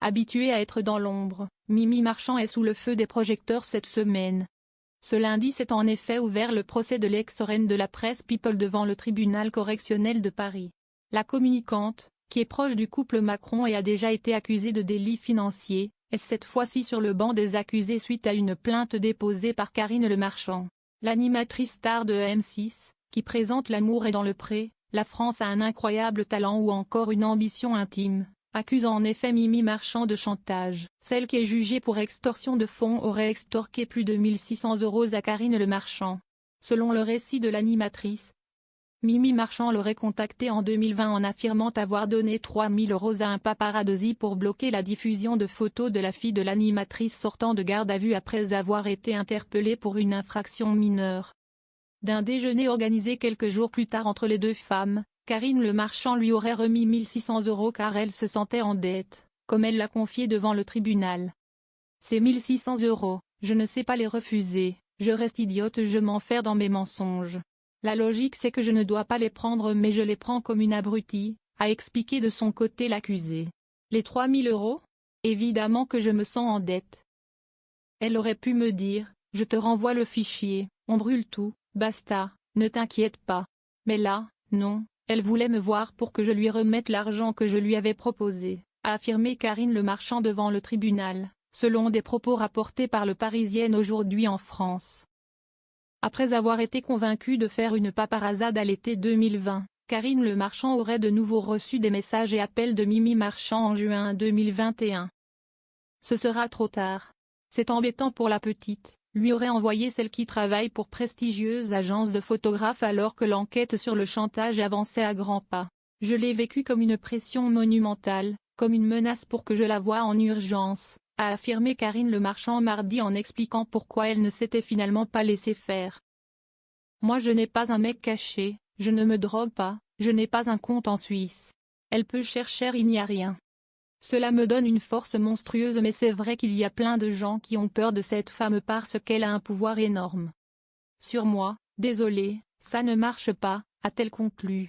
Habituée à être dans l'ombre, Mimi Marchand est sous le feu des projecteurs cette semaine. Ce lundi s'est en effet ouvert le procès de l'ex-reine de la presse People devant le tribunal correctionnel de Paris. La communicante, qui est proche du couple Macron et a déjà été accusée de délits financiers, est cette fois-ci sur le banc des accusés suite à une plainte déposée par Karine Le Marchand. L'animatrice star de M6, qui présente L'amour est dans le pré, La France a un incroyable talent ou encore une ambition intime, accuse en effet Mimi Marchand de chantage. Celle qui est jugée pour extorsion de fonds aurait extorqué plus de 1 600 € à Karine Le Marchand. Selon le récit de l'animatrice, Mimi Marchand l'aurait contactée en 2020 en affirmant avoir donné 3 000 € à un paparazzi pour bloquer la diffusion de photos de la fille de l'animatrice sortant de garde à vue après avoir été interpellée pour une infraction mineure. D'un déjeuner organisé quelques jours plus tard entre les deux femmes, Karine Le Marchand lui aurait remis 1 600 € car elle se sentait en dette, comme elle l'a confié devant le tribunal. Ces 1 600 €, je ne sais pas les refuser, je reste idiote, je m'enferme dans mes mensonges. La logique c'est que je ne dois pas les prendre mais je les prends comme une abrutie, a expliqué de son côté l'accusée. Les 3 000 €? Évidemment que je me sens en dette. Elle aurait pu me dire, je te renvoie le fichier, on brûle tout, basta, ne t'inquiète pas. Mais là, non, elle voulait me voir pour que je lui remette l'argent que je lui avais proposé, a affirmé Karine Le Marchand devant le tribunal, selon des propos rapportés par Le Parisien aujourd'hui en France. Après avoir été convaincue de faire une paparazade à l'été 2020, Karine Le Marchand aurait de nouveau reçu des messages et appels de Mimi Marchand en juin 2021. Ce sera trop tard. C'est embêtant pour la petite, lui aurait envoyé celle qui travaille pour prestigieuse agence de photographes alors que l'enquête sur le chantage avançait à grands pas. Je l'ai vécu comme une pression monumentale, comme une menace pour que je la voie en urgence, a affirmé Karine Le Marchand mardi en expliquant pourquoi elle ne s'était finalement pas laissée faire. Moi je n'ai pas un mec caché, je ne me drogue pas, je n'ai pas un compte en Suisse. Elle peut chercher, il n'y a rien. Cela me donne une force monstrueuse mais c'est vrai qu'il y a plein de gens qui ont peur de cette femme parce qu'elle a un pouvoir énorme. Sur moi, désolée, ça ne marche pas, a-t-elle conclu.